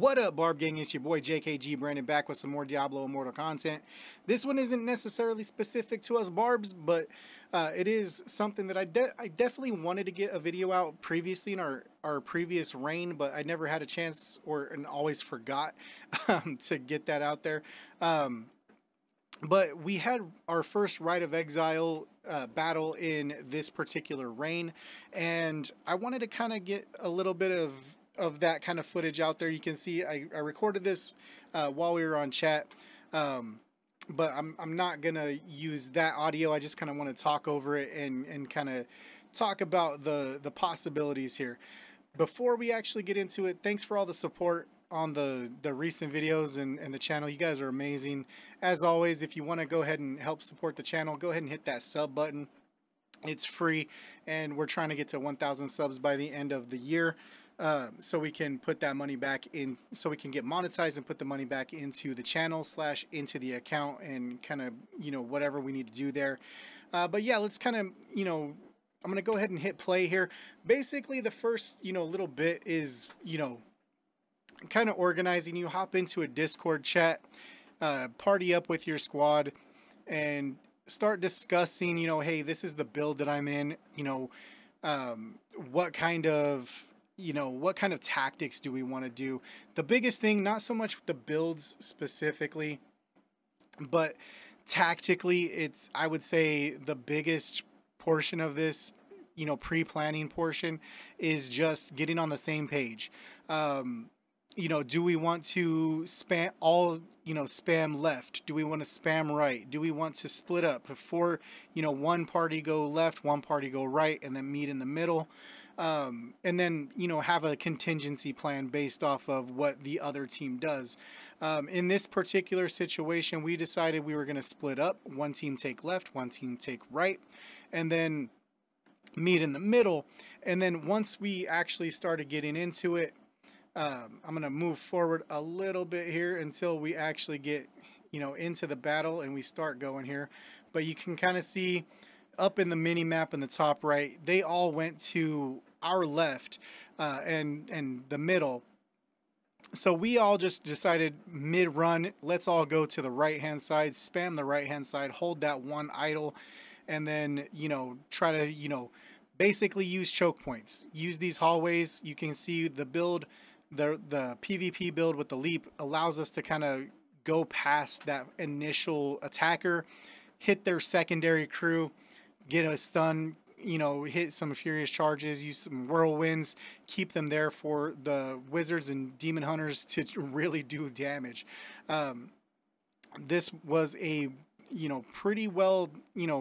What up, Barb Gang? It's your boy JKG Brandon back with some more Diablo Immortal content. This one isn't necessarily specific to us Barbs, but it is something that I definitely wanted to get a video out previously in our previous reign, but I never had a chance and always forgot to get that out there. But we had our first Rite of Exile battle in this particular reign, and I wanted to kind of get a little bit of that kind of footage out there. You can see I recorded this while we were on chat, but I'm not gonna use that audio. I just kind of want to talk over it and kind of talk about the possibilities here. Before we actually get into it, thanks for all the support on the recent videos and the channel. You guys are amazing. As always, if you want to go ahead and help support the channel, go ahead and hit that sub button. It's free, and we're trying to get to 1,000 subs by the end of the year. So we can put that money back in, so we can get monetized and put the money back into the channel / into the account and kind of, whatever we need to do there. But yeah, let's kind of, I'm going to go ahead and hit play here. Basically, the first, little bit is, kind of organizing. You hop into a Discord chat, party up with your squad, and start discussing, hey, this is the build that I'm in, what kind of tactics do we want to do? The biggest thing, not so much the builds specifically, but tactically, I would say the biggest portion of this, pre-planning portion is just getting on the same page. Do we want to spam left? Do we want to spam right? Do we want to split up before, one party go left, one party go right, and then meet in the middle? And then, have a contingency plan based off of what the other team does. In this particular situation, we decided we were going to split up. One team take left, one team take right, and then meet in the middle. And then once we actually started getting into it, I'm going to move forward a little bit here until we actually get, into the battle and we start going here. But you can kind of see up in the mini map in the top right, they all went to our left and the middle. So we all just decided mid-run, let's all go to the right-hand side, spam the right-hand side, hold that one idle, and then, try to, basically use choke points. Use these hallways. You can see the build, the PvP build with the leap allows us to kind of go past that initial attacker, hit their secondary crew, get a stun, hit some furious charges, use some whirlwinds, keep them there for the wizards and demon hunters to really do damage. This was a, pretty well,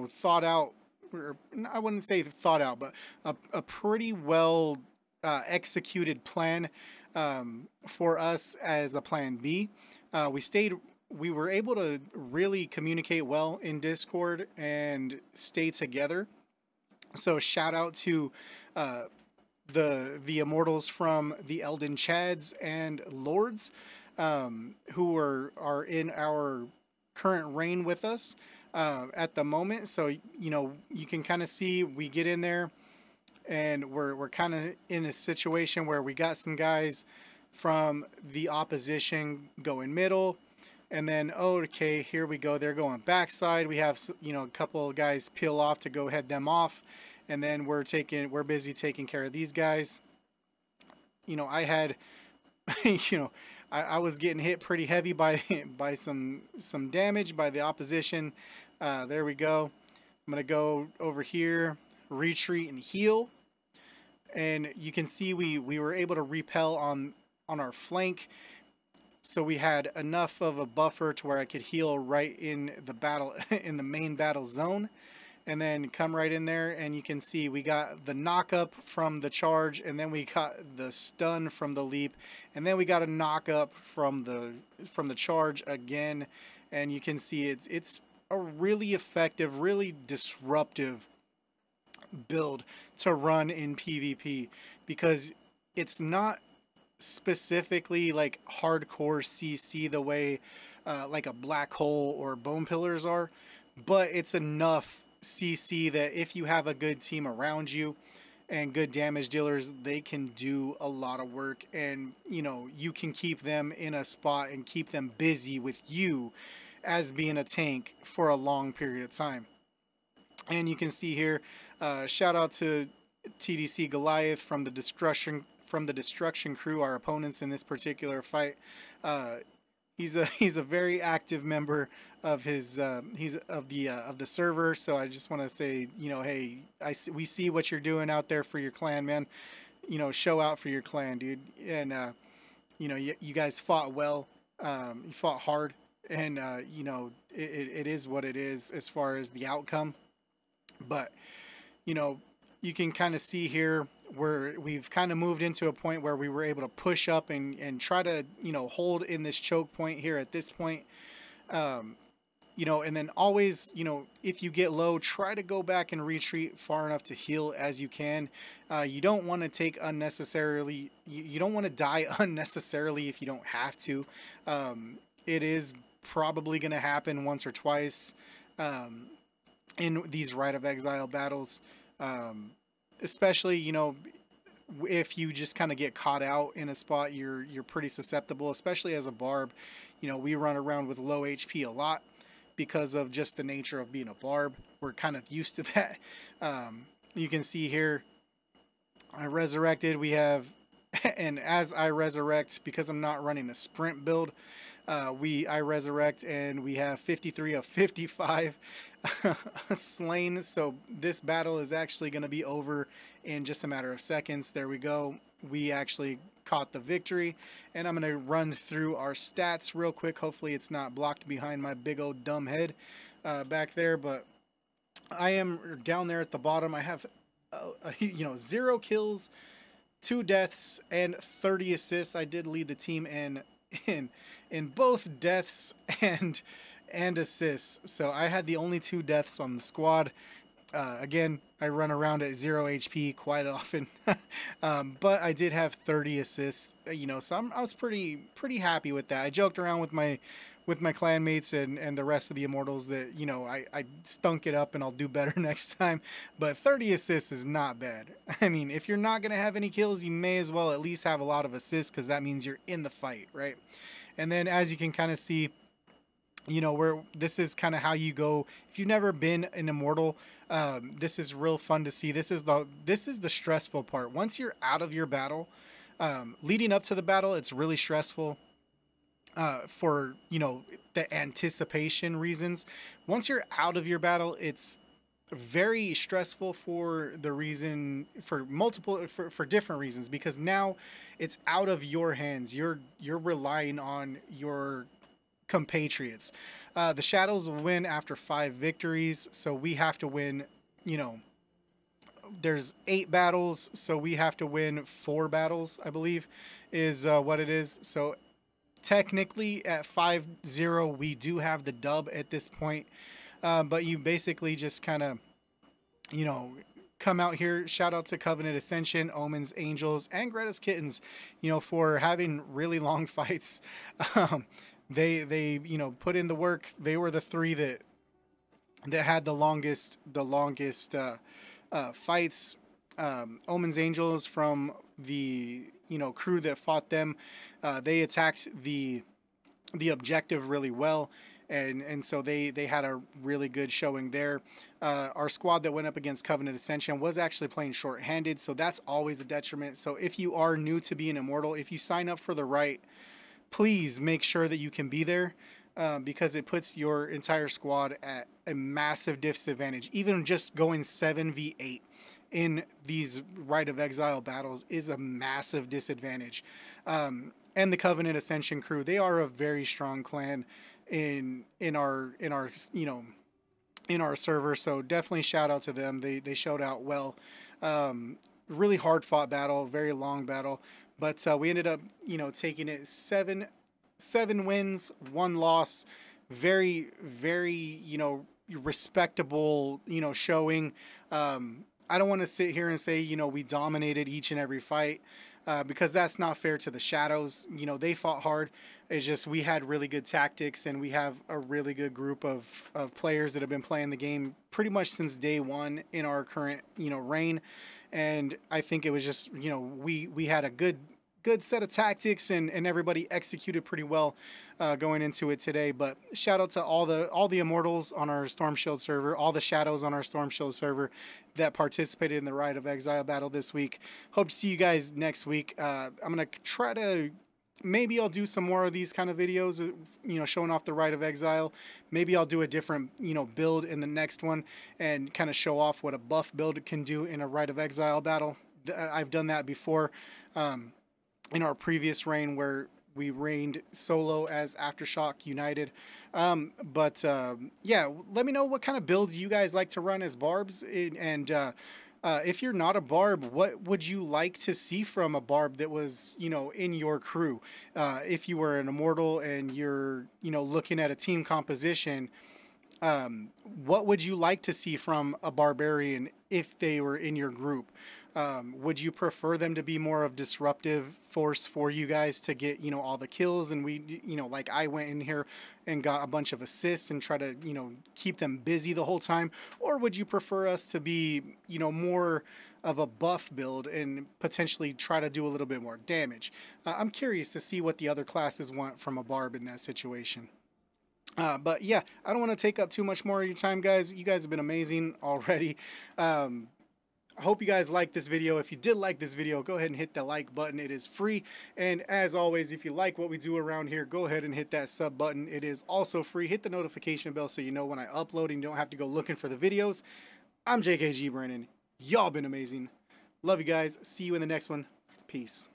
thought out, or I wouldn't say thought out, but a pretty well executed plan for us as a plan B. We were able to really communicate well in Discord and stay together. So shout out to the Immortals from the Elden Chads and Lords, who are in our current reign with us at the moment. So you can kind of see we get in there and we're kind of in a situation where we got some guys from the opposition going middle, and then okay, here we go, they're going backside. We have a couple of guys peel off to go head them off, and then we're busy taking care of these guys. I had I was getting hit pretty heavy by some damage by the opposition. There we go. I'm gonna go over here, retreat and heal, and you can see we were able to repel on our flank, so we had enough of a buffer to where I could heal right in the battle in the main battle zone, and then come right in there, and you can see we got the knock up from the charge, and then we got the stun from the leap, and then we got a knock up from the charge again. And you can see it's a really effective, really disruptive build to run in PvP, because it's not specifically like hardcore CC the way like a black hole or bone pillars are, but it's enough CC that if you have a good team around you, and good damage dealers, they can do a lot of work, and you can keep them in a spot and keep them busy with you as being a tank for a long period of time. And you can see here, shout out to TDC Goliath from the destruction crew, our opponents in this particular fight. Uh, he's a very active member of the server. So I just want to say, hey, we see what you're doing out there for your clan, man. Show out for your clan, dude. And you guys fought well. You fought hard, and it is what it is as far as the outcome. But you know, you can kind of see here where we've kind of moved into a point where we were able to push up and try to, hold in this choke point here at this point. Um, and then always, if you get low, try to go back and retreat far enough to heal as you can. You don't want to take unnecessarily, you don't want to die unnecessarily if you don't have to. It is probably going to happen once or twice in these Rite of Exile battles. Especially, if you just kind of get caught out in a spot, you're pretty susceptible, especially as a barb. We run around with low HP a lot because of just the nature of being a barb. We're kind of used to that. You can see here, I resurrected. We have, and as I resurrect, because I'm not running a sprint build, I resurrect, and we have 53 of 55 slain. So this battle is actually going to be over in just a matter of seconds. There we go. We actually caught the victory, and I'm going to run through our stats real quick. Hopefully it's not blocked behind my big old dumb head back there, but I am down there at the bottom. I have 0 kills, 2 deaths, and 30 assists. I did lead the team in both deaths and assists. So I had the only 2 deaths on the squad. Again, I run around at 0 HP quite often, but I did have 30 assists. So I was pretty happy with that. I joked around with my clanmates and the rest of the immortals that I stunk it up and I'll do better next time. But 30 assists is not bad. I mean, if you're not gonna have any kills, you may as well at least have a lot of assists, because that means you're in the fight, right? And then, as you can kind of see, where this is kind of how you go. If you've never been an immortal, this is real fun to see. This is the stressful part. Once you're out of your battle, leading up to the battle, it's really stressful for the anticipation reasons. Once you're out of your battle, it's very stressful for different reasons, because now it's out of your hands. You're relying on your compatriots. The Shadows will win after 5 victories, so we have to win. There's 8 battles, so we have to win 4 battles, I believe, is what it is. So technically at 5-0 we do have the dub at this point, but you basically just kind of come out here. Shout out to Covenant Ascension, Omens Angels, and Greta's Kittens, for having really long fights. They put in the work. They were the 3 that had the longest fights. Omens Angels, from the crew that fought them, they attacked the objective really well, and so they had a really good showing there. Our squad that went up against Covenant Ascension was actually playing short-handed, so that's always a detriment. So if you are new to being immortal, if you sign up for the Rite, please make sure that you can be there, because it puts your entire squad at a massive disadvantage. Even just going 7v8 in these Rite of Exile battles is a massive disadvantage. And the Covenant Ascension crew, they are a very strong clan in our server, so definitely shout out to them. They showed out well. Really hard fought battle, very long battle, but we ended up taking it 7 wins, 1 loss. Very respectable showing. I don't want to sit here and say we dominated each and every fight. because that's not fair to the Shadows. You know, they fought hard. It's just we had really good tactics, and we have a really good group of players that have been playing the game pretty much since day one in our current, you know, reign. And I think it was just, you know, we had a good set of tactics, and everybody executed pretty well going into it today. But shout out to all the immortals on our Storm Shield server, all the shadows on our Storm Shield server that participated in the Rite of Exile battle this week. Hope to see you guys next week. I'm gonna try to, maybe I'll do some more of these kind of videos, you know, showing off the Rite of Exile. Maybe I'll do a different, you know, build in the next one and kind of show off what a buff build can do in a Rite of Exile battle. I've done that before. In our previous reign where we reigned solo as Aftershock United. Yeah, let me know what kind of builds you guys like to run as barbs. And if you're not a barb, what would you like to see from a barb that was, you know, in your crew? If you were an immortal and you're, you know, looking at a team composition, what would you like to see from a barbarian if they were in your group? Would you prefer them to be more of disruptive force for you guys to get, you know, all the kills, and we, you know, like I went in here and got a bunch of assists and try to, you know, keep them busy the whole time? Or would you prefer us to be, you know, more of a buff build and potentially try to do a little bit more damage? I'm curious to see what the other classes want from a barb in that situation. But yeah, I don't want to take up too much more of your time, guys. You guys have been amazing already. I hope you guys liked this video. If you did like this video, go ahead and hit the like button. It is free. And as always, if you like what we do around here, go ahead and hit that sub button. It is also free. Hit the notification bell so you know when I upload and you don't have to go looking for the videos. I'm JKG Brennan. Y'all been amazing. Love you guys. See you in the next one. Peace.